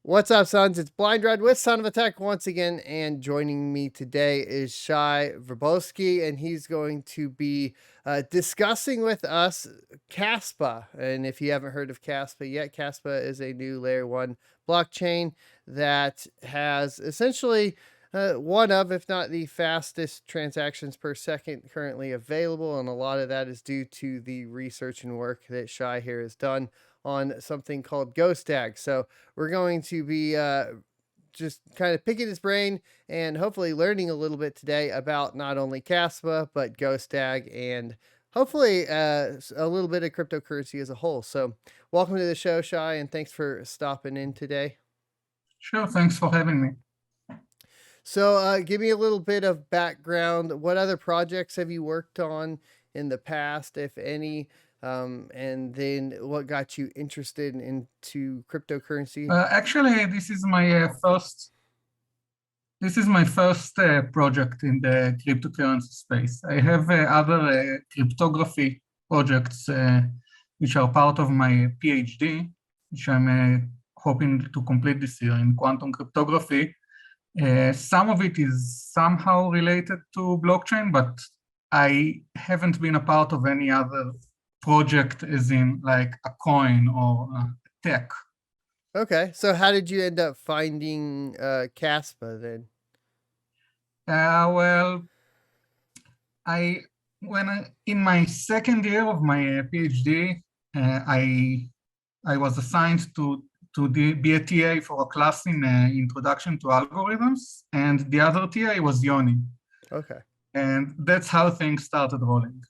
What's up, sons? It's Blind Red with Son of a Tech once again, and joining me today is Shai Wyborski, and he's going to be discussing with us Caspa. And if you haven't heard of Caspa yet, Caspa is a new layer 1 blockchain that has essentially one of, if not the fastest transactions per second currently available, and a lot of that is due to the research and work that Shai here has done on something called GhostDag. So we're going to be just kind of picking his brain and hopefully learning a little bit today about not only Caspa, but GhostDag and hopefully a little bit of cryptocurrency as a whole. So welcome to the show, Shai, and thanks for stopping in today. Sure, thanks for having me. So give me a little bit of background. What other projects have you worked on in the past, if any? And then what got you interested into cryptocurrency? Actually, this is my first project in the cryptocurrency space. I have other cryptography projects which are part of my PhD, which I'm hoping to complete this year in quantum cryptography. Some of it is somehow related to blockchain, but I haven't been a part of any other project as in like a coin or tech. Okay, so how did you end up finding Caspa then? Well, in my second year of my PhD, I was assigned to be a TA for a class in Introduction to Algorithms, and the other TA was Yoni. Okay. And that's how things started rolling.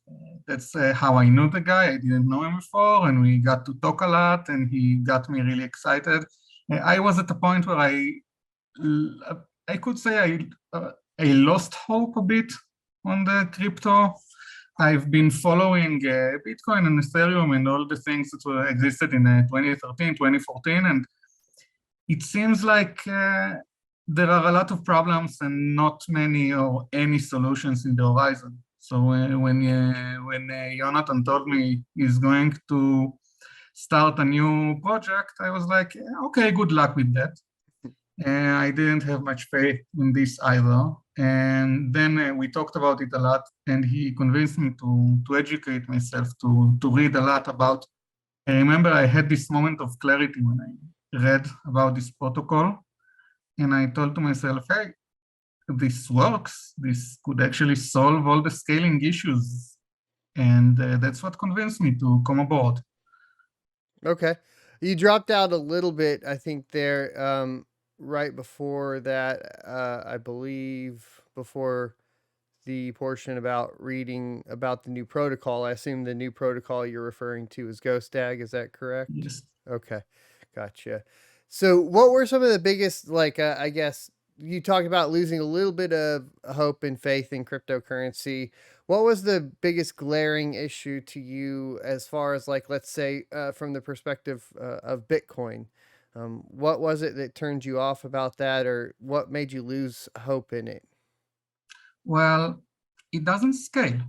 That's how I knew the guy. I didn't know him before, and we got to talk a lot, and he got me really excited. I was at the point where I could say I lost hope a bit on the crypto. I've been following Bitcoin and Ethereum and all the things that existed in 2013, 2014, and it seems like there are a lot of problems and not many or any solutions in the horizon. So when Jonathan told me he's going to start a new project, I was like, okay, good luck with that. I didn't have much faith in this either. And then we talked about it a lot, and he convinced me to educate myself, to read a lot about. I remember I had this moment of clarity when I read about this protocol, and I told to myself, hey, this works. This could actually solve all the scaling issues. And that's what convinced me to come aboard. Okay. You dropped out a little bit, I think, there right before that, I believe, before the portion about reading about the new protocol. I assume the new protocol you're referring to is GhostDag. Is that correct? Yes. Okay. Gotcha. So what were some of the biggest, like, I guess you talked about losing a little bit of hope and faith in cryptocurrency. What was the biggest glaring issue to you as far as, like, let's say, from the perspective of Bitcoin? What was it that turned you off about that, or what made you lose hope in it? Well, it doesn't scale.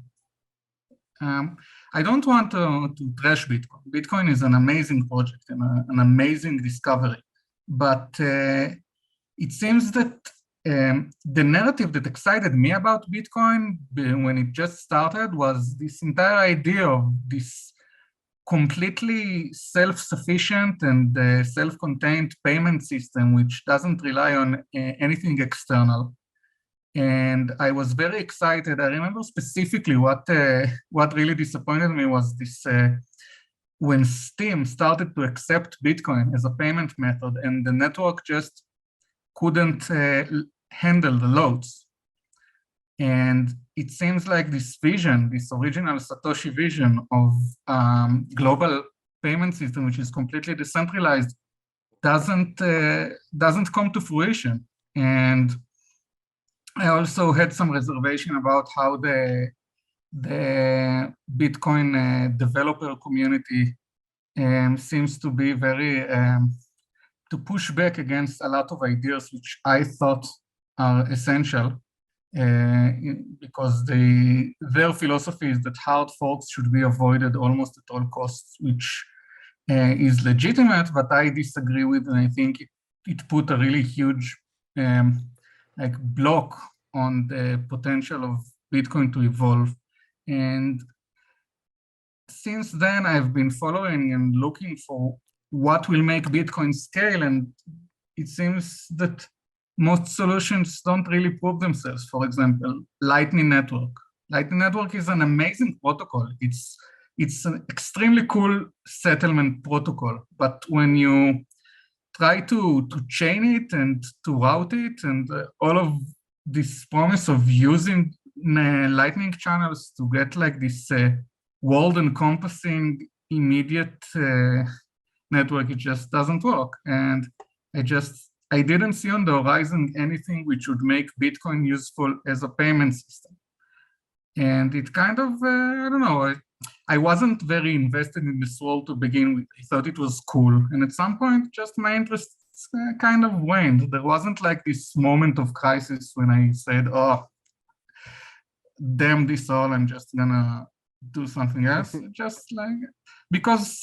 I don't want to trash Bitcoin. Bitcoin is an amazing project and an amazing discovery. But it seems that the narrative that excited me about Bitcoin when it just started was this entire idea of this completely self-sufficient and self-contained payment system which doesn't rely on anything external. And I was very excited. I remember specifically what really disappointed me was this when Steam started to accept Bitcoin as a payment method, and the network just couldn't handle the loads. And it seems like this vision, this original Satoshi vision of global payment system, which is completely decentralized, doesn't come to fruition. And I also had some reservation about how the Bitcoin developer community seems to be very to push back against a lot of ideas which I thought are essential, because their philosophy is that hard forks should be avoided almost at all costs, which is legitimate, but I disagree with, and I think it put a really huge like block on the potential of Bitcoin to evolve. And since then, I've been following and looking for what will make Bitcoin scale, and it seems that most solutions don't really prove themselves. For example, Lightning Network. Lightning Network is an amazing protocol. It's an extremely cool settlement protocol, but when you try to chain it and to route it and all of this promise of using Lightning channels to get like this world encompassing immediate network, it just doesn't work. And I didn't see on the horizon anything which would make Bitcoin useful as a payment system. And it kind of, I don't know, I wasn't very invested in this world to begin with. I thought it was cool. And at some point, just my interest kind of waned. There wasn't like this moment of crisis when I said, oh, damn this all, I'm just gonna do something else. Just like, because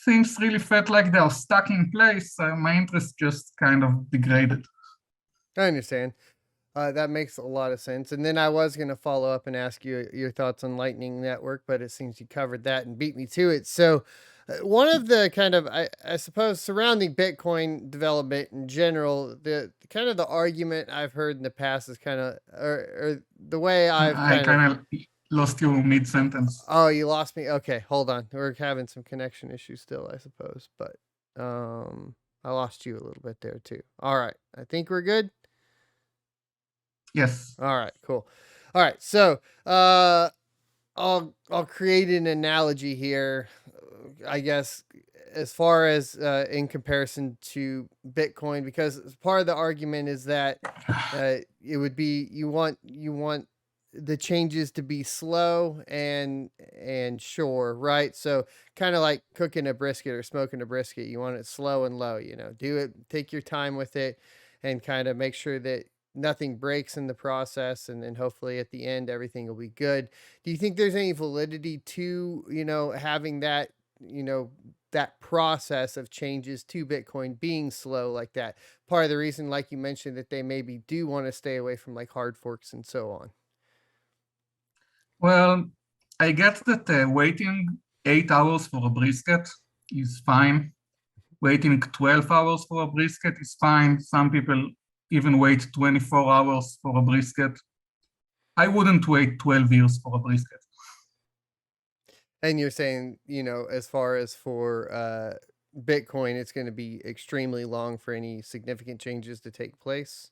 things really felt like they are stuck in place, my interest just kind of degraded. I understand. That makes a lot of sense. And then I was going to follow up and ask you your thoughts on Lightning Network, but it seems you covered that and beat me to it. So, one of the kind of, I suppose, surrounding Bitcoin development in general, the kind of the argument I've heard in the past is kind of, or the way I kind of lost you mid-sentence. Oh, you lost me. Okay, hold on. We're having some connection issues still, I suppose, but I lost you a little bit there too. All right, I think we're good. Yes. All right, cool. All right, so I'll create an analogy here, I guess, as far as in comparison to Bitcoin, because part of the argument is that it would be you want the changes to be slow and sure, right? So kind of like cooking a brisket or smoking a brisket, you want it slow and low. Do it, take your time with it, and kind of make sure that nothing breaks in the process, and then hopefully at the end everything will be good. Do you think there's any validity to having that that process of changes to Bitcoin being slow like that? Part of the reason, like you mentioned, that they maybe do want to stay away from like hard forks and so on. Well, I get that waiting 8 hours for a brisket is fine. Waiting 12 hours for a brisket is fine. Some people even wait 24 hours for a brisket. I wouldn't wait 12 years for a brisket. And you're saying, as far as for Bitcoin, it's going to be extremely long for any significant changes to take place?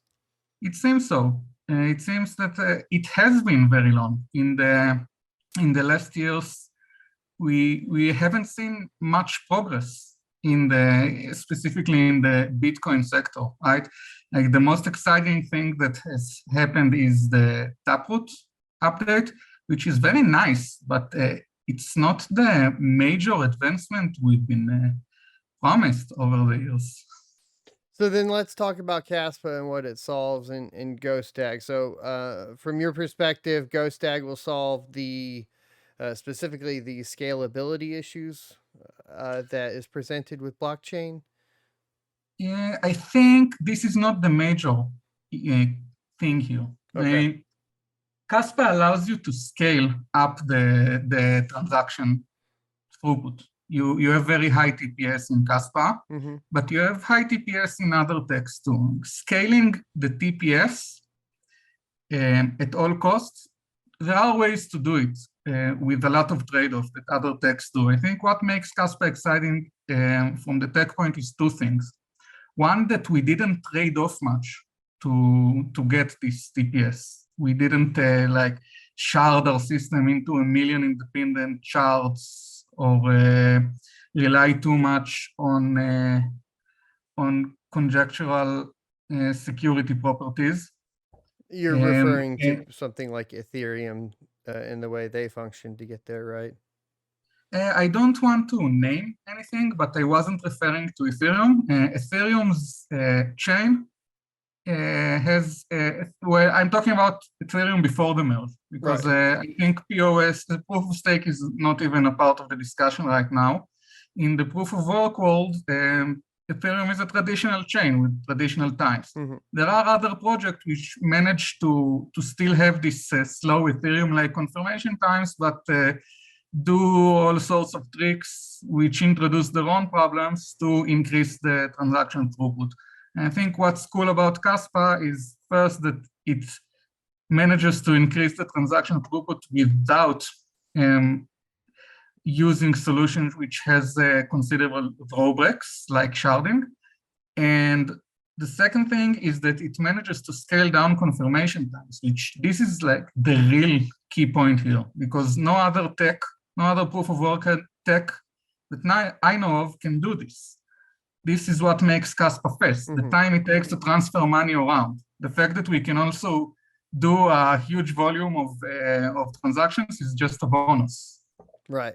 It seems so. It seems that it has been very long. In the last years, we haven't seen much progress specifically in the Bitcoin sector, right? Like the most exciting thing that has happened is the Taproot update, which is very nice, but it's not the major advancement we've been promised over the years. So then let's talk about Caspa and what it solves in GhostDag. So from your perspective, GhostDag will solve the specifically the scalability issues that is presented with blockchain? Yeah, I think this is not the major thing here. Okay. Caspa allows you to scale up the transaction throughput. You have very high TPS in Caspa, but you have high TPS in other techs too. Scaling the TPS at all costs, there are ways to do it with a lot of trade-off that other techs do. I think what makes Caspa exciting from the tech point is two things. One, that we didn't trade off much to get this TPS. We didn't like shard our system into a million independent shards or rely too much on conjectural security properties. You're referring to something like Ethereum in the way they function to get there, right? I don't want to name anything, but I wasn't referring to Ethereum. Ethereum's chain has, well, I'm talking about Ethereum before the merge, because I think POS, the proof of stake, is not even a part of the discussion right now. In the proof of work world, Ethereum is a traditional chain with traditional times. Mm-hmm. There are other projects which manage to still have this slow Ethereum-like confirmation times, but do all sorts of tricks which introduce their own problems to increase the transaction throughput. And I think what's cool about Caspa is first that it manages to increase the transaction throughput without using solutions which has considerable drawbacks like sharding. And the second thing is that it manages to scale down confirmation times, which this is like the real key point here, because no other tech, no other proof of work tech that I know of can do this. This is what makes Caspa fast. The time it takes to transfer money around. The fact that we can also do a huge volume of transactions is just a bonus. Right.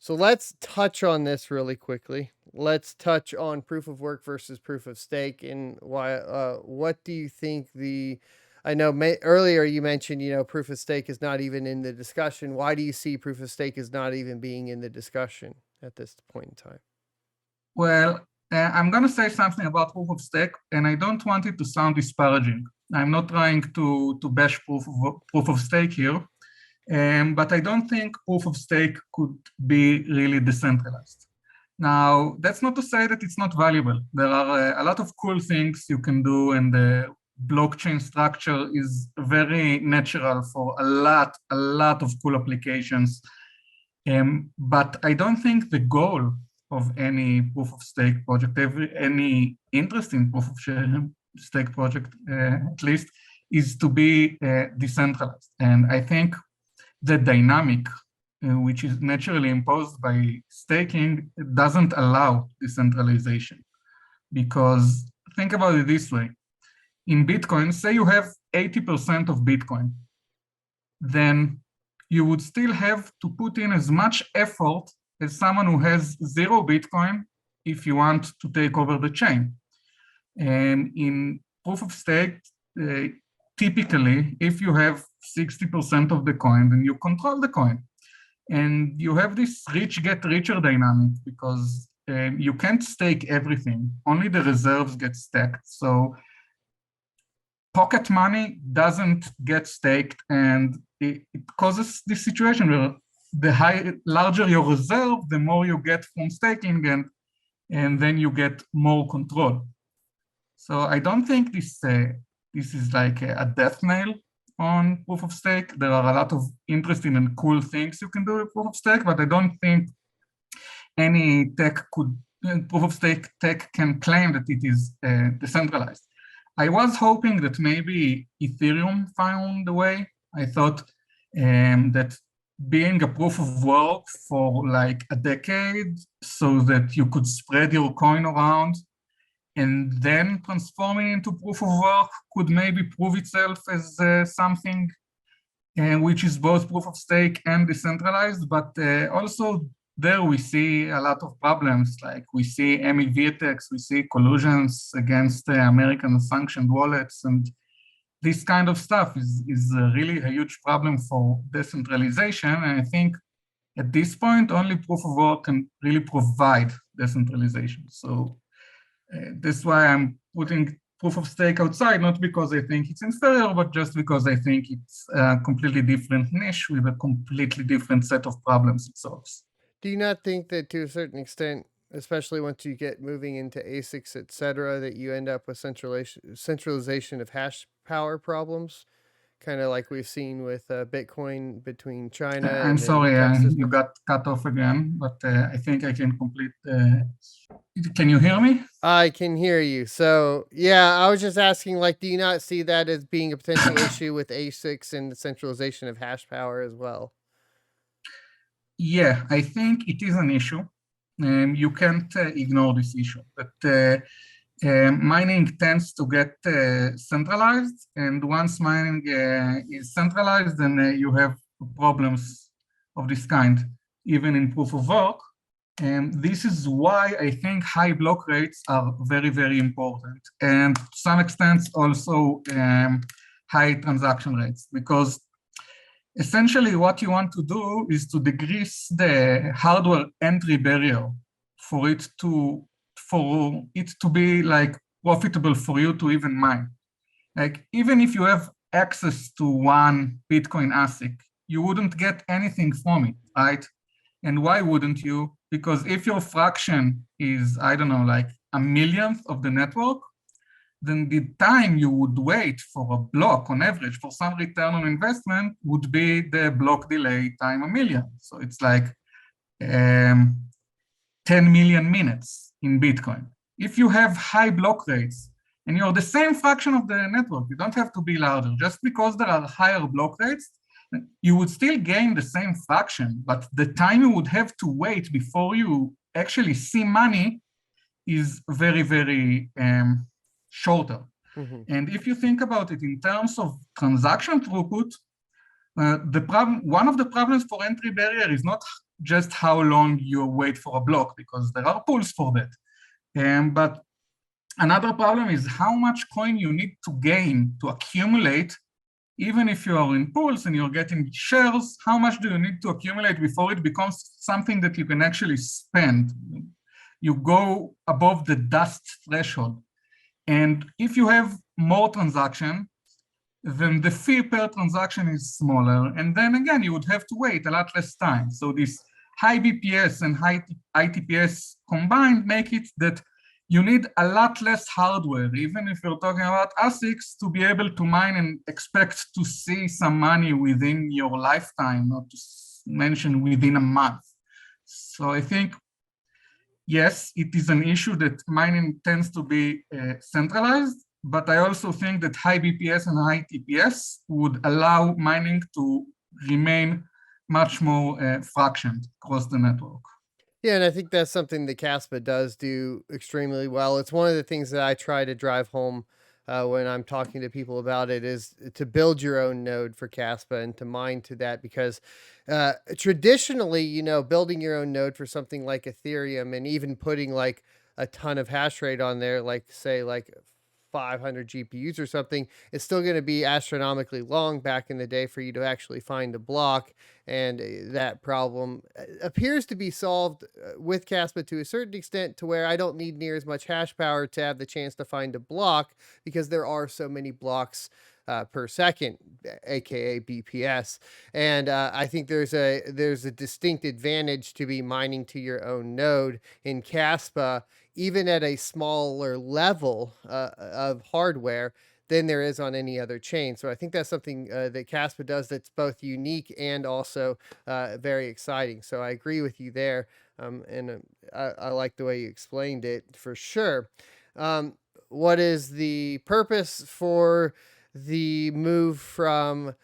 So let's touch on this really quickly. Let's touch on proof of work versus proof of stake, and why. What do you think I know earlier you mentioned, proof of stake is not even in the discussion. Why do you see proof of stake is not even being in the discussion at this point in time? Well, I'm going to say something about proof of stake, and I don't want it to sound disparaging. I'm not trying to bash proof of stake here. But I don't think proof of stake could be really decentralized. Now, that's not to say that it's not valuable. There are a lot of cool things you can do, and the blockchain structure is very natural for a lot of cool applications. But I don't think the goal of any proof of stake project, any interesting proof of stake project at least, is to be decentralized. And I think the dynamic, which is naturally imposed by staking, doesn't allow decentralization. Because think about it this way. In Bitcoin, say you have 80% of Bitcoin, then you would still have to put in as much effort as someone who has 0 Bitcoin if you want to take over the chain. And in proof of stake, typically, if you have 60% of the coin, then you control the coin. And you have this rich get richer dynamic because you can't stake everything. Only the reserves get staked. So pocket money doesn't get staked, and it causes this situation where the larger your reserve, the more you get from staking, and then you get more control. So I don't think this is like a death nail on proof of stake. There are a lot of interesting and cool things you can do with proof of stake, but I don't think any proof of stake tech can claim that it is decentralized. I was hoping that maybe Ethereum found a way. I thought that being a proof of work for like a decade so that you could spread your coin around and then transforming into proof of work could maybe prove itself as something which is both proof of stake and decentralized, but also there we see a lot of problems, like we see MEV attacks, we see collusions against American sanctioned wallets, and this kind of stuff is really a huge problem for decentralization, and I think at this point only proof of work can really provide decentralization. So that's why I'm putting proof of stake outside, not because I think it's inferior, but just because I think it's a completely different niche with a completely different set of problems it solves. Do you not think that to a certain extent, especially once you get moving into ASICs, et cetera, that you end up with centralization of hash power problems? Kind of like we've seen with Bitcoin between China and I'm sorry, you got cut off again, but I think I can complete. Can you hear me? I can hear you. So yeah, I was just asking, like, do you not see that as being a potential issue with ASICs and the centralization of hash power as well? Yeah, I think it is an issue. You can't ignore this issue. But mining tends to get centralized, and once mining is centralized, then you have problems of this kind, even in proof of work. And this is why I think high block rates are very, very important, and to some extent also high transaction rates, because essentially what you want to do is to decrease the hardware entry barrier for it to for it to be like profitable for you to even mine. Like even if you have access to one Bitcoin ASIC, you wouldn't get anything from it, right? And why wouldn't you? Because if your fraction is, I don't know, like a millionth of the network, then the time you would wait for a block on average for some return on investment would be the block delay time a million. So it's like 10 million minutes in Bitcoin. If you have high block rates and you're the same fraction of the network, you don't have to be larger. Just because there are higher block rates, you would still gain the same fraction, but the time you would have to wait before you actually see money is very, very shorter. Mm-hmm. And if you think about it in terms of transaction throughput, one of the problems for entry barrier is not just how long you wait for a block, because there are pools for that. But another problem is how much coin you need to gain to accumulate. Even if you are in pools and you're getting shares, how much do you need to accumulate before it becomes something that you can actually spend? You go above the dust threshold. And if you have more transaction, then the fee per transaction is smaller. And then again, you would have to wait a lot less time. So this high BPS and high ITPS combined make it that you need a lot less hardware, even if you're talking about ASICs, to be able to mine and expect to see some money within your lifetime, not to mention within a month. So I think, yes, it is an issue that mining tends to be centralized, but I also think that high BPS and high TPS would allow mining to remain much more fractioned across the network. Yeah, and I think that's something that Caspa does do extremely well. It's one of the things that I try to drive home when I'm talking to people about it, is to build your own node for Caspa and to mine to that, because traditionally, building your own node for something like Ethereum and even putting like a ton of hash rate on there, like say like 500 GPUs or something, it's still going to be astronomically long back in the day for you to actually find a block. And that problem appears to be solved with Caspa to a certain extent, to where I don't need near as much hash power to have the chance to find a block, because there are so many blocks per second, aka BPS. And I think there's a distinct advantage to be mining to your own node in Caspa, even at a smaller level of hardware than there is on any other chain. So I think that's something that Caspa does that's both unique and also very exciting. So I agree with you there. And I like the way you explained it for sure. What is the purpose for the move from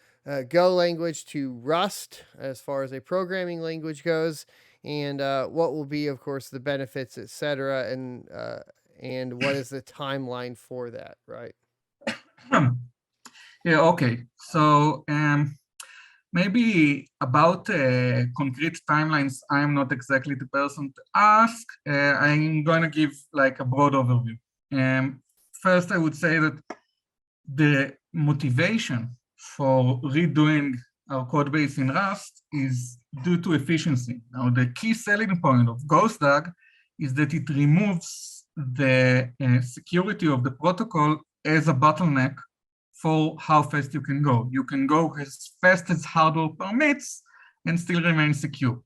Go language to Rust as far as a programming language goes? And what will be, of course, the benefits, etc., and what is the timeline for that, right? Yeah, okay. So maybe about concrete timelines, I'm not exactly the person to ask. I'm going to give like a broad overview. First, I would say that the motivation for redoing our code base in Rust is due to efficiency. Now, the key selling point of GhostDag is that it removes the security of the protocol as a bottleneck for how fast you can go. You can go as fast as hardware permits and still remain secure.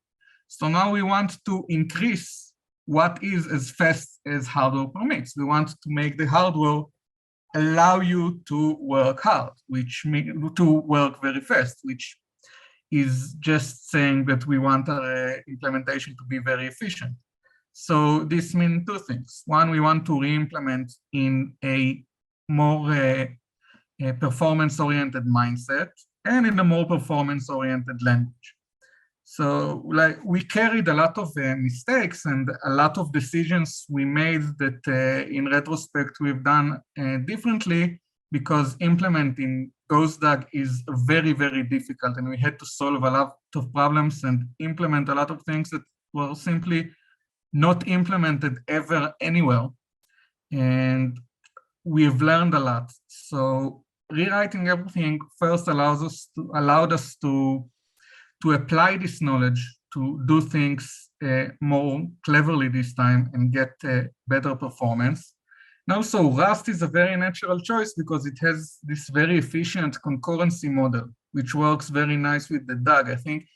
So now we want to increase what is as fast as hardware permits. We want to make the hardware allow you to work hard, which means to work very fast, which is just saying that we want our implementation to be very efficient. So this means two things. One, we want to re-implement in a more performance-oriented mindset and in a more performance-oriented language. So like we carried a lot of mistakes and a lot of decisions we made that in retrospect we've done differently, because implementing GhostDag is very, very difficult, and we had to solve a lot of problems and implement a lot of things that were simply not implemented ever anywhere. And we've learned a lot. So rewriting everything first allowed us to apply this knowledge to do things more cleverly this time and get better performance. And also, Rust is a very natural choice because it has this very efficient concurrency model, which works very nice with the DAG. I think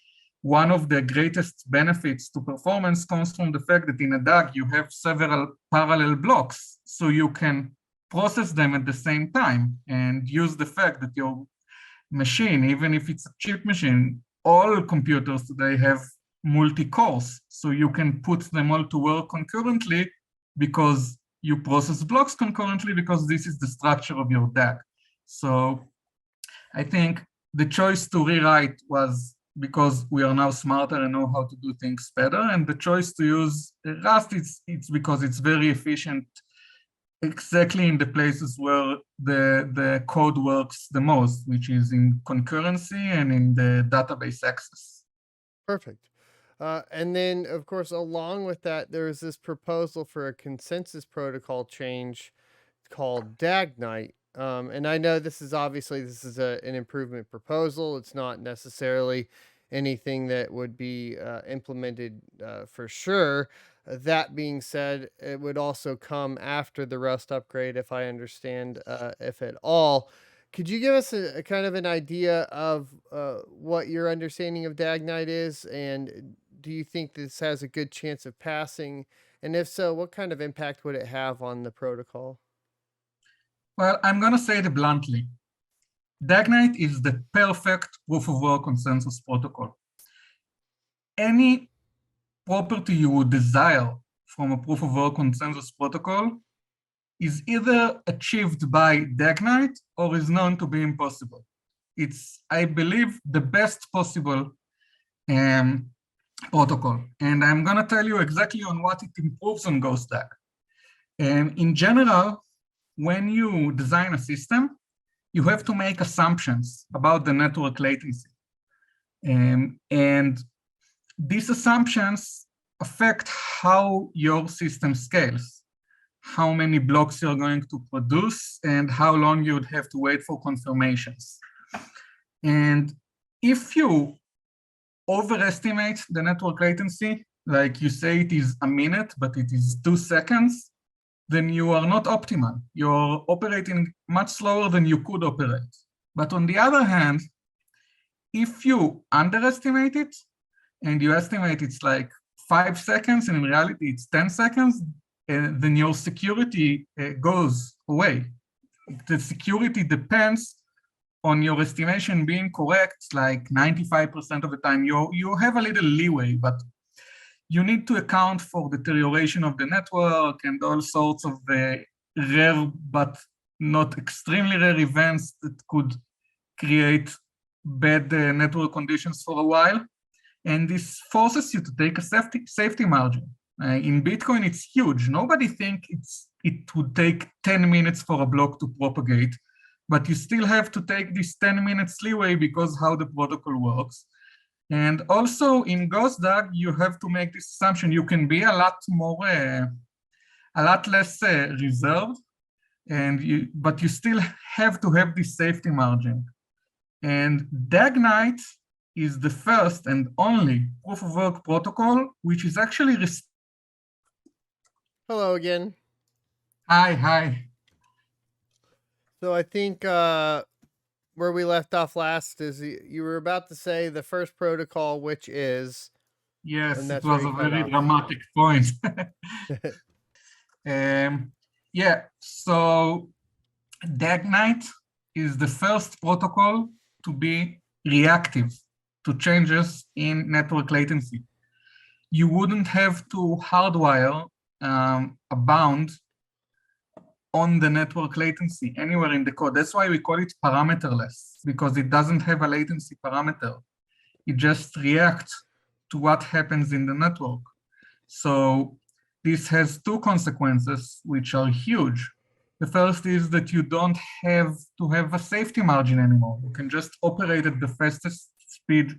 one of the greatest benefits to performance comes from the fact that in a DAG, you have several parallel blocks, so you can process them at the same time and use the fact that your machine, even if it's a cheap machine, all computers today have multi-cores, so you can put them all to work concurrently because you process blocks concurrently because this is the structure of your DAG. So I think the choice to rewrite was because we are now smarter and know how to do things better, and the choice to use Rust, it's because it's very efficient exactly in the places where the code works the most, which is in concurrency and in the database access. Perfect. And then, of course, along with that, there is this proposal for a consensus protocol change called DAGNITE. And I know this is an improvement proposal. It's not necessarily anything that would be implemented for sure. That being said, it would also come after the Rust upgrade, if I understand, if at all. Could you give us a kind of an idea of what your understanding of DAGNITE is, and do you think this has a good chance of passing? And if so, what kind of impact would it have on the protocol? Well, I'm going to say it bluntly. DAGNITE is the perfect proof of work consensus protocol. Any property you would desire from a proof of work consensus protocol is either achieved by DAGNITE or is known to be impossible. It's, I believe, the best possible protocol. And I'm going to tell you exactly on what it improves on GhostDag. In general, when you design a system, you have to make assumptions about the network latency. And these assumptions affect how your system scales, how many blocks you're going to produce, and how long you would have to wait for confirmations. And if you overestimate the network latency, like you say it is a minute, but it is 2 seconds, then you are not optimal. You're operating much slower than you could operate. But on the other hand, if you underestimate it, and you estimate it's like 5 seconds, and in reality it's 10 seconds, then your security goes away. The security depends on your estimation being correct, like 95% of the time. You have a little leeway, but you need to account for deterioration of the network and all sorts of rare but not extremely rare events that could create bad network conditions for a while. And this forces you to take a safety margin. In Bitcoin, it's huge. Nobody thinks it would take 10 minutes for a block to propagate, but you still have to take this 10 minutes leeway because how the protocol works. And also in GhostDag, you have to make this assumption. You can be a lot less reserved, but you still have to have this safety margin. And DAGNITE is the first and only proof of work protocol, which is actually. Hello again. Hi. So I think where we left off last is you were about to say the first protocol, which is. Yes, it was a very dramatic point. Yeah, so DAGNITE is the first protocol to be reactive to changes in network latency. You wouldn't have to hardwire a bound on the network latency anywhere in the code. That's why we call it parameterless, because it doesn't have a latency parameter. It just reacts to what happens in the network. So this has two consequences, which are huge. The first is that you don't have to have a safety margin anymore. You can just operate at the fastest speed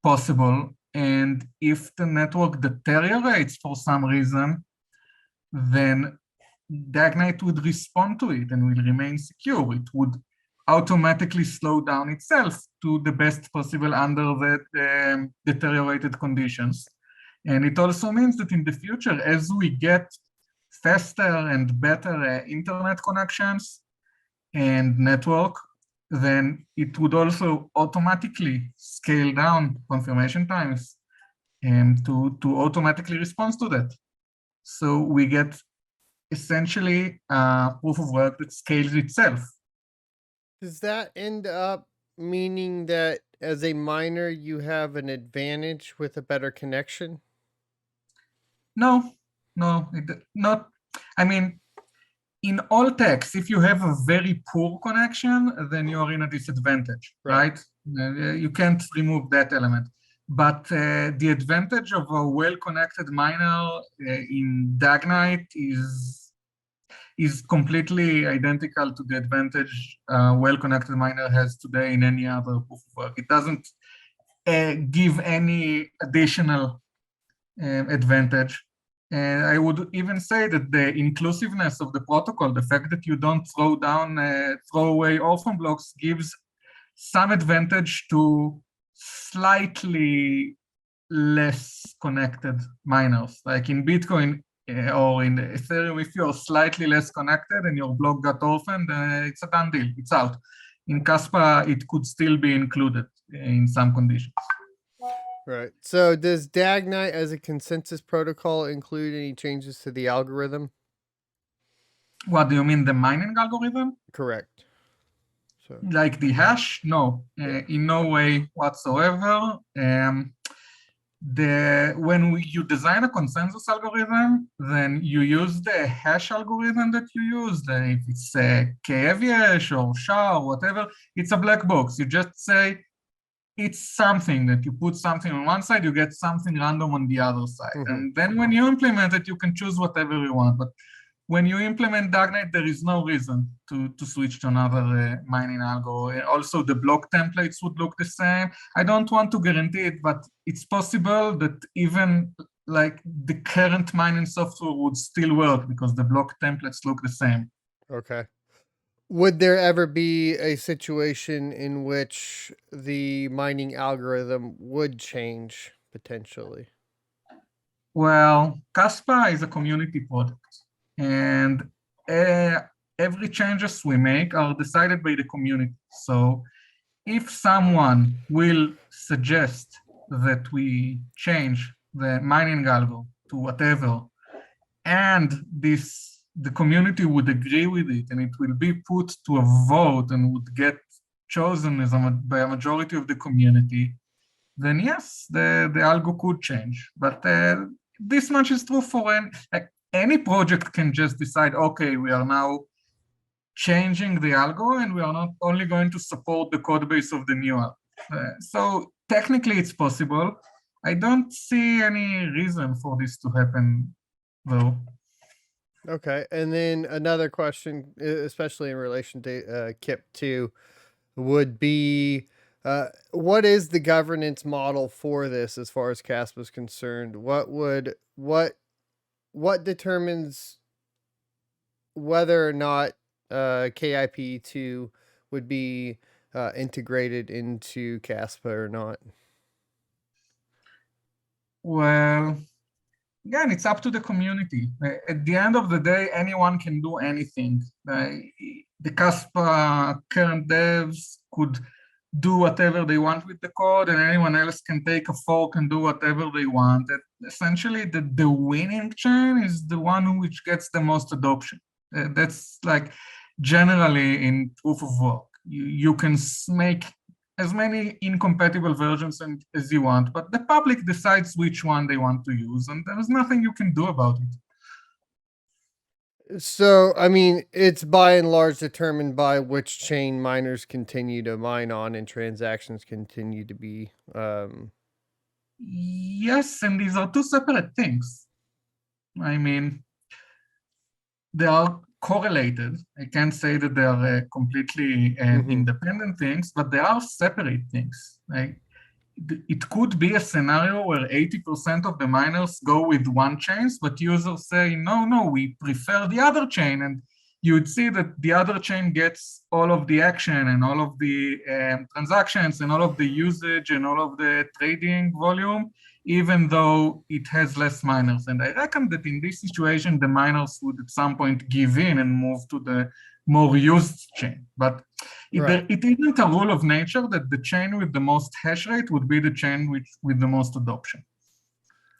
possible. And if the network deteriorates for some reason, then DAGNITE would respond to it and will remain secure. It would automatically slow down itself to the best possible under the deteriorated conditions. And it also means that in the future, as we get faster and better internet connections and network, then it would also automatically scale down confirmation times and to automatically respond to that. So we get essentially proof of work that scales itself. Does that end up meaning that as a miner, you have an advantage with a better connection? No, no, not. I mean, in all techs, if you have a very poor connection, then you're in a disadvantage, right? You can't remove that element. But the advantage of a well-connected miner in Dagnite is completely identical to the advantage a well-connected miner has today in any other proof of work. It doesn't give any additional advantage. And I would even say that the inclusiveness of the protocol, the fact that you don't throw away orphan blocks, gives some advantage to slightly less connected miners. Like in Bitcoin or in Ethereum, if you're slightly less connected and your block got orphaned, it's a done deal, it's out. In Caspa, it could still be included in some conditions. Right. So does Dagnite as a consensus protocol include any changes to the algorithm? What do you mean, the mining algorithm? Correct. So Like the hash? No, in no way whatsoever. You design a consensus algorithm, then you use the hash algorithm that you use. If it's KFH or SHA or whatever, it's a black box. You just say it's something that you put something on one side, you get something random on the other side. And then when you implement it, you can choose whatever you want. But when you implement Dagnite, there is no reason to switch to another mining algo. Also, the block templates would look the same. I don't want to guarantee it, but it's possible that even like the current mining software would still work because the block templates look the same. okay. Would there ever be a situation in which the mining algorithm would change potentially? Well, Caspa is a community product, and every changes we make are decided by the community. So if someone will suggest that we change the mining algo to whatever, and the community would agree with it, and it will be put to a vote and would get chosen by a majority of the community, then yes, the algo could change. But this much is true for any project can just decide, okay, we are now changing the algo and we are not only going to support the code base of the new algo. So technically it's possible. I don't see any reason for this to happen though. Okay. And then another question, especially in relation to KIP2, would be what is the governance model for this as far as CASP is concerned? What determines whether or not KIP2 would be integrated into CASPA or not? Well, again, it's up to the community. At the end of the day, anyone can do anything. The Caspa current devs could do whatever they want with the code, and anyone else can take a fork and do whatever they want. Essentially, the winning chain is the one which gets the most adoption. That's like generally in proof of work. You can make as many incompatible versions as you want, but the public decides which one they want to use, and there's nothing you can do about it. So, I mean, it's by and large determined by which chain miners continue to mine on and transactions continue to be. Yes, and these are two separate things. I mean, they are correlated. I can't say that they are completely independent things, but they are separate things. It could be a scenario where 80% of the miners go with one chain, but users say, no, we prefer the other chain. And you would see that the other chain gets all of the action and all of the transactions and all of the usage and all of the trading volume. even though it has less miners. And I reckon that in this situation, the miners would at some point give in and move to the more used chain. But it isn't a rule of nature that the chain with the most hash rate would be the chain with the most adoption.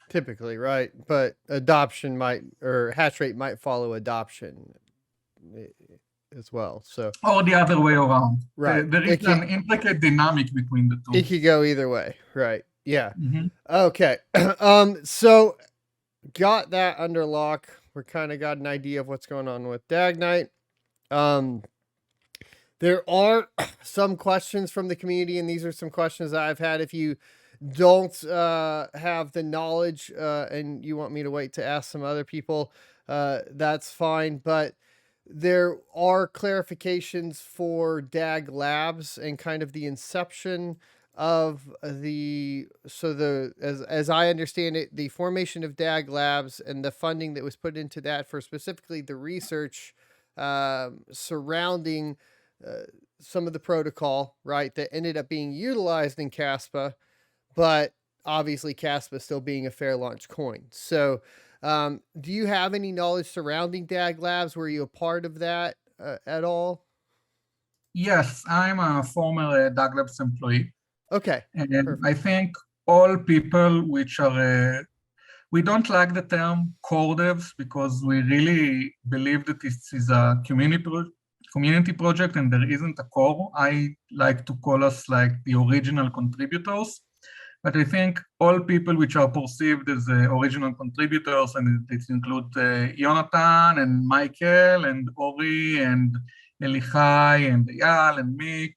Typically, right? But adoption might, or hash rate might follow adoption as well. So, or the other way around. Right. There is an intricate dynamic between the two. It could go either way, right? Yeah. Mm-hmm. Okay. So got that under lock. We're kind of got an idea of what's going on with Dagnite. There are some questions from the community, and these are some questions that I've had. If you don't have the knowledge and you want me to wait to ask some other people, that's fine. But there are clarifications for DAG Labs and kind of the inception of the, as I understand it, the formation of DAG Labs and the funding that was put into that for specifically the research surrounding some of the protocol, right, that ended up being utilized in Caspa, but obviously Caspa still being a fair launch coin. So do you have any knowledge surrounding DAG Labs? Were you a part of that at all? Yes, I'm a former DAG Labs employee. Okay. And Perfect. I think all people which are, we don't like the term core devs because we really believe that this is a community project and there isn't a core. I like to call us like the original contributors. But I think all people which are perceived as original contributors, and it includes Jonathan and Michael and Ori and Elichai and Eyal and me,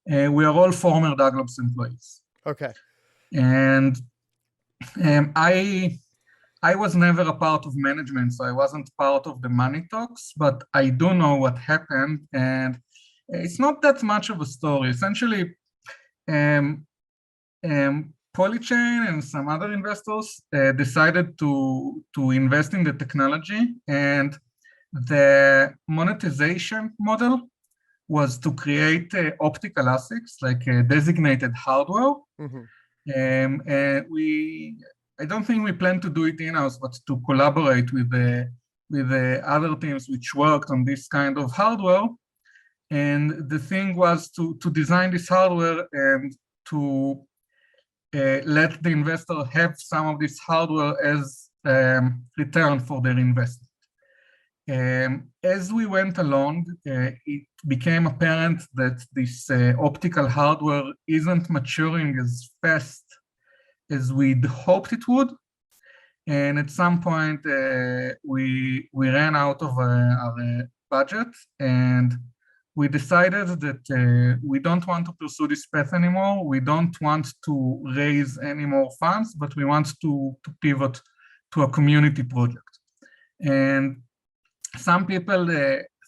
we are all former DAG Labs employees. Okay. And I was never a part of management, so I wasn't part of the money talks, but I do know what happened, and it's not that much of a story. Essentially, Polychain and some other investors decided to invest in the technology, and the monetization model was to create optical ASICs, like designated hardware. Mm-hmm. I don't think we plan to do it in-house, but to collaborate with the other teams which worked on this kind of hardware. And the thing was to design this hardware and to let the investor have some of this hardware as return for their investment. As we went along, it became apparent that this optical hardware isn't maturing as fast as we'd hoped it would. And at some point, we ran out of our budget, and we decided that we don't want to pursue this path anymore. We don't want to raise any more funds, but we want to pivot to a community project. And some people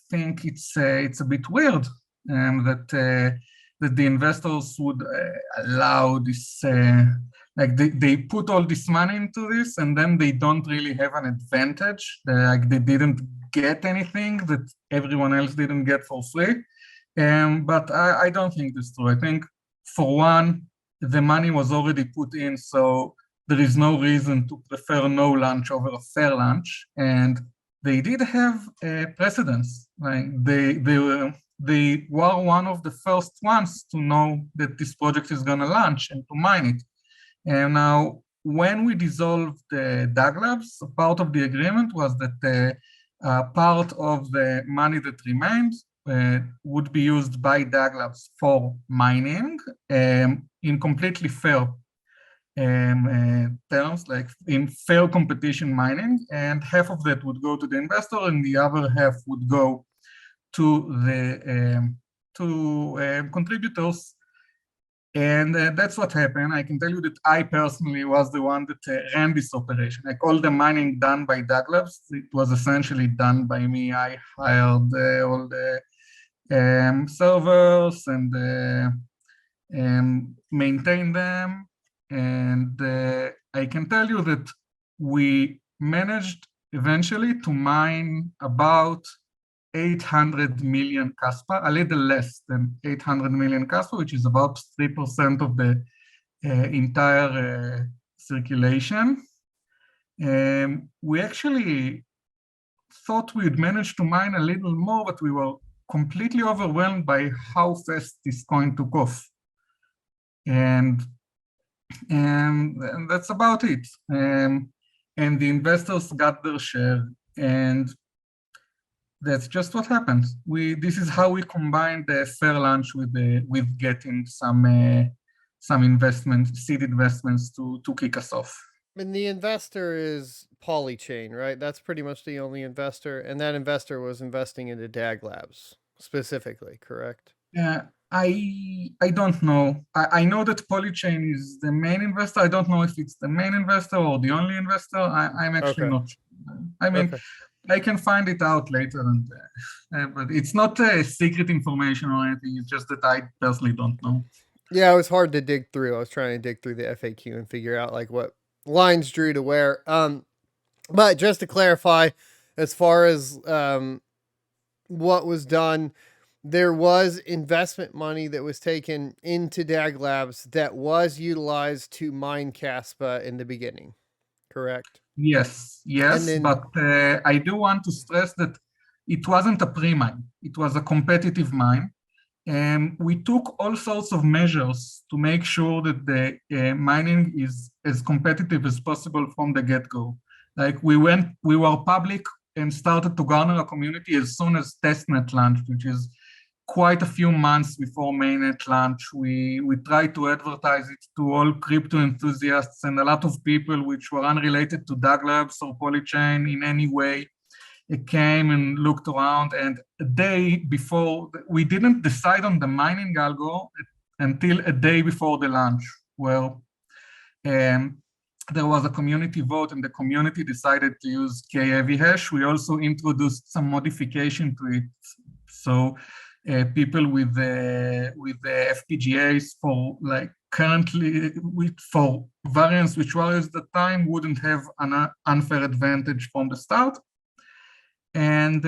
think it's a bit weird that the investors would allow this, like they put all this money into this and then they don't really have an advantage. Like they didn't get anything that everyone else didn't get for free. But I don't think that's true. I think for one, the money was already put in, so there is no reason to prefer no lunch over a fair lunch. And they did have precedence. Like they were one of the first ones to know that this project is going to launch and to mine it. And now, when we dissolved the DAG Labs, part of the agreement was that part of the money that remained would be used by DAG Labs for mining in completely fair terms, like in fair competition mining, and half of that would go to the investor and the other half would go to the contributors. And that's what happened. I can tell you that I personally was the one that ran this operation. Like all the mining done by DAG Labs, it was essentially done by me. I hired all the servers and maintained them. And I can tell you that we managed eventually to mine about 800 million Caspa, a little less than 800 million Caspa, which is about 3% of the entire circulation. We actually thought we'd manage to mine a little more, but we were completely overwhelmed by how fast this coin took off. And that's about it. And the investors got their share, and that's just what happened. This is how we combined the fair lunch with getting some seed investments to kick us off. And the investor is Polychain, right? That's pretty much the only investor, and that investor was investing into DAG Labs specifically, correct? I don't know. I know that Polychain is the main investor. I don't know if it's the main investor or the only investor. I'm actually Okay. not sure. I mean, Okay. I can find it out later, but it's not secret information or anything. It's just that I personally don't know. Yeah, it was hard to dig through. I was trying to dig through the FAQ and figure out like what lines drew to where. But just to clarify, as far as what was done, there was investment money that was taken into DAG Labs that was utilized to mine Caspa in the beginning, correct? Yes, And then, but I do want to stress that it wasn't a pre-mine. It was a competitive mine. And we took all sorts of measures to make sure that the mining is as competitive as possible from the get-go. Like we were public and started to garner a community as soon as testnet launched, which is quite a few months before mainnet launch. We tried to advertise it to all crypto enthusiasts and a lot of people which were unrelated to DAG Labs or Polychain in any way. It came and looked around, and a day before, we didn't decide on the mining algo until a day before the launch, where there was a community vote and the community decided to use K-heavy hash. We also introduced some modification to it. So people with the FPGAs for like currently for variants which were at the time wouldn't have an unfair advantage from the start. And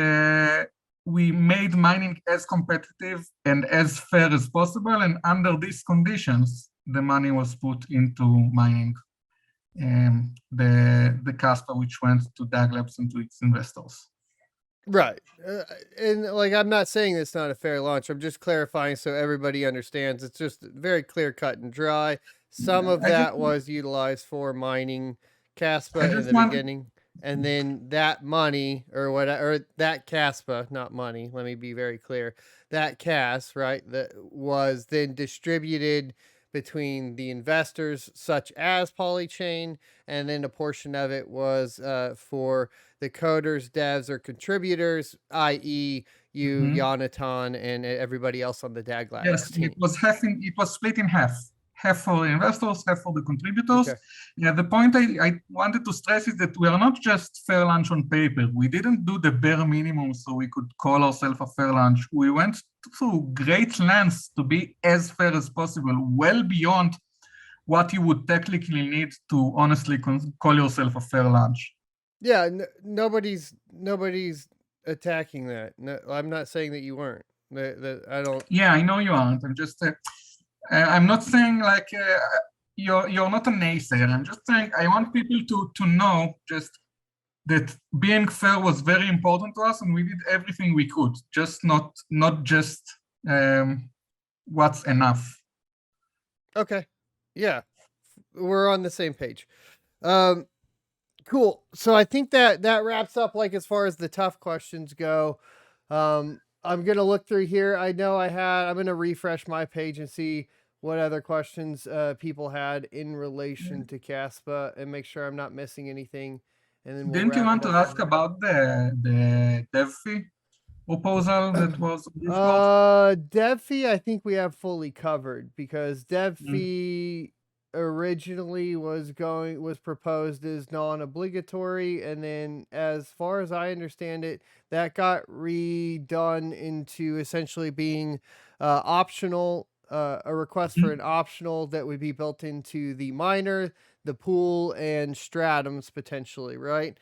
we made mining as competitive and as fair as possible. And under these conditions, the money was put into mining the Caspa, which went to DAG Labs and to its investors. right. And like, I'm not saying it's not a fair launch. I'm just clarifying so everybody understands. It's just very clear cut and dry. Some of that was utilized for mining Caspa in the beginning. And then that money or whatever, or that Caspa, not money, let me be very clear. That CAS, right, that was then distributed between the investors, such as Polychain, and then a portion of it was for the coders, devs, or contributors, i.e., you, Jonathan, and everybody else on the DAG Labs Yes, team. it was split in half. Half for the investors, half for the contributors. Okay. Yeah, the point I wanted to stress is that we are not just fair lunch on paper. We didn't do the bare minimum so we could call ourselves a fair lunch. We went through great lengths to be as fair as possible, well beyond what you would technically need to honestly call yourself a fair lunch. Yeah, nobody's attacking that. No, I'm not saying that you weren't. I don't. Yeah, I know you aren't. I'm just. I'm not saying like you're not a naysayer. I'm just saying I want people to know just that being fair was very important to us, and we did everything we could. Just not just what's enough. Okay. Yeah, we're on the same page. Cool. So I think that wraps up like as far as the tough questions go. I'm gonna look through here. I know I'm gonna refresh my page and see what other questions people had in relation to Caspa and make sure I'm not missing anything. And then Didn't you want to ask about the dev fee proposal that was dev fee? I think we have fully covered because dev fee originally was proposed as non-obligatory, and then as far as I understand it, that got redone into essentially being optional, a request for an optional that would be built into the miner, the pool, and stratums potentially, right?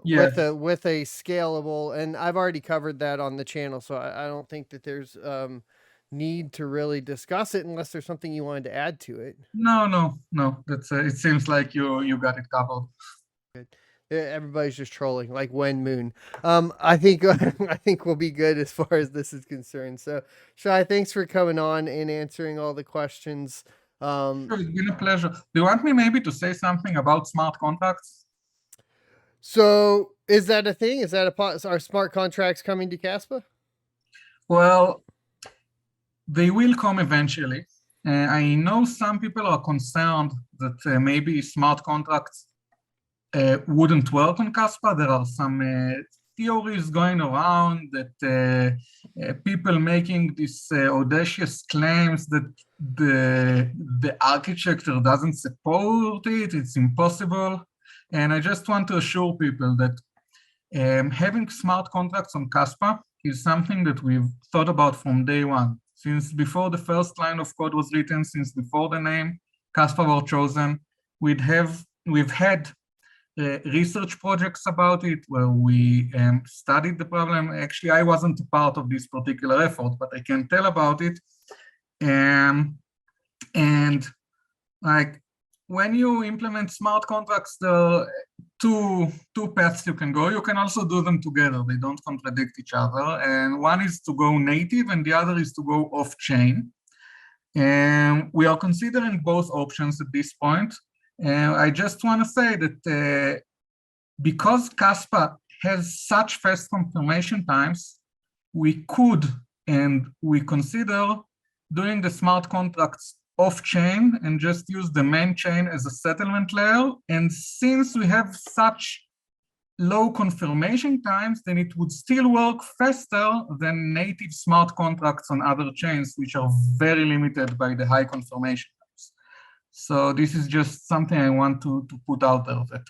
Yes. With a scalable, and I've already covered that on the channel, so I don't think that there's need to really discuss it unless there's something you wanted to add to it. No. That's it seems like you got it covered. Good. Everybody's just trolling, like when Moon. I think I think we'll be good as far as this is concerned. So, Shai, thanks for coming on and answering all the questions. Sure, it's been a pleasure. Do you want me maybe to say something about smart contracts? So, is that a thing? Is that are smart contracts coming to Caspa? Well, they will come eventually. I know some people are concerned that maybe smart contracts wouldn't work on Caspa. There are some theories going around that people making these audacious claims that the architecture doesn't support it, it's impossible. And I just want to assure people that having smart contracts on Caspa is something that we've thought about from day one. Since before the first line of code was written, since before the name Caspa were chosen, we've had research projects about it where we studied the problem. Actually, I wasn't a part of this particular effort, but I can tell about it. And like when you implement smart contracts, there are two paths you can go. You can also do them together. They don't contradict each other. And one is to go native and the other is to go off-chain. And we are considering both options at this point. And I just want to say that because Caspa has such fast confirmation times, we could and we consider doing the smart contracts off-chain and just use the main chain as a settlement layer. And since we have such low confirmation times, then it would still work faster than native smart contracts on other chains, which are very limited by the high confirmation times. So this is just something I want to put out there, that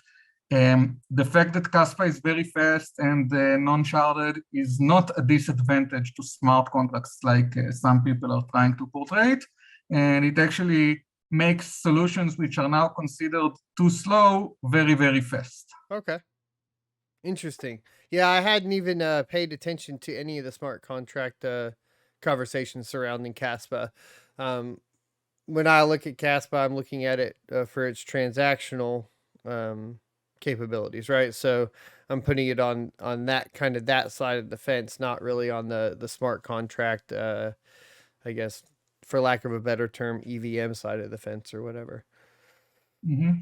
the fact that Caspa is very fast and non-sharded is not a disadvantage to smart contracts like some people are trying to portray it. And it actually makes solutions which are now considered too slow very, very fast. Okay. Interesting. Yeah, I hadn't even paid attention to any of the smart contract conversations surrounding Caspa. When I look at Caspa, I'm looking at it for its transactional capabilities, right? So I'm putting it on that kind of that side of the fence, not really on the smart contract, I guess, for lack of a better term, EVM side of the fence or whatever. Mm-hmm.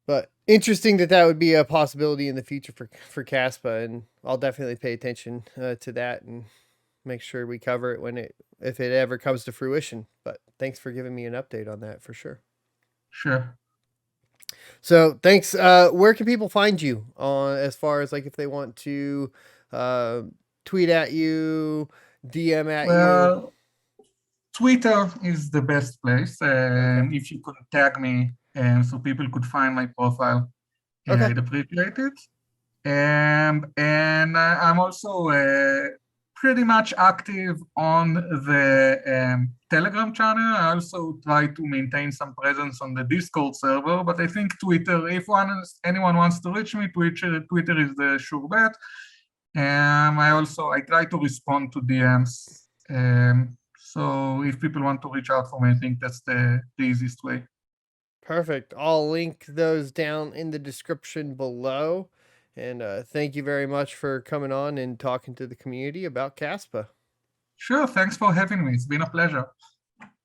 But interesting that would be a possibility in the future for Caspa, and I'll definitely pay attention to that and make sure we cover it if it ever comes to fruition. But thanks for giving me an update on that for sure. Sure. So thanks. Where can people find you as far as like if they want to tweet at you, DM at you? Twitter is the best place. Okay. If you could tag me so people could find my profile, okay. I'd appreciate it. And I'm also pretty much active on the Telegram channel. I also try to maintain some presence on the Discord server, but I think Twitter, if anyone wants to reach me, Twitter is the sure bet. I try to respond to DMs. So if people want to reach out for me, I think that's the easiest way. Perfect. I'll link those down in the description below. And thank you very much for coming on and talking to the community about Caspa. Sure. Thanks for having me. It's been a pleasure.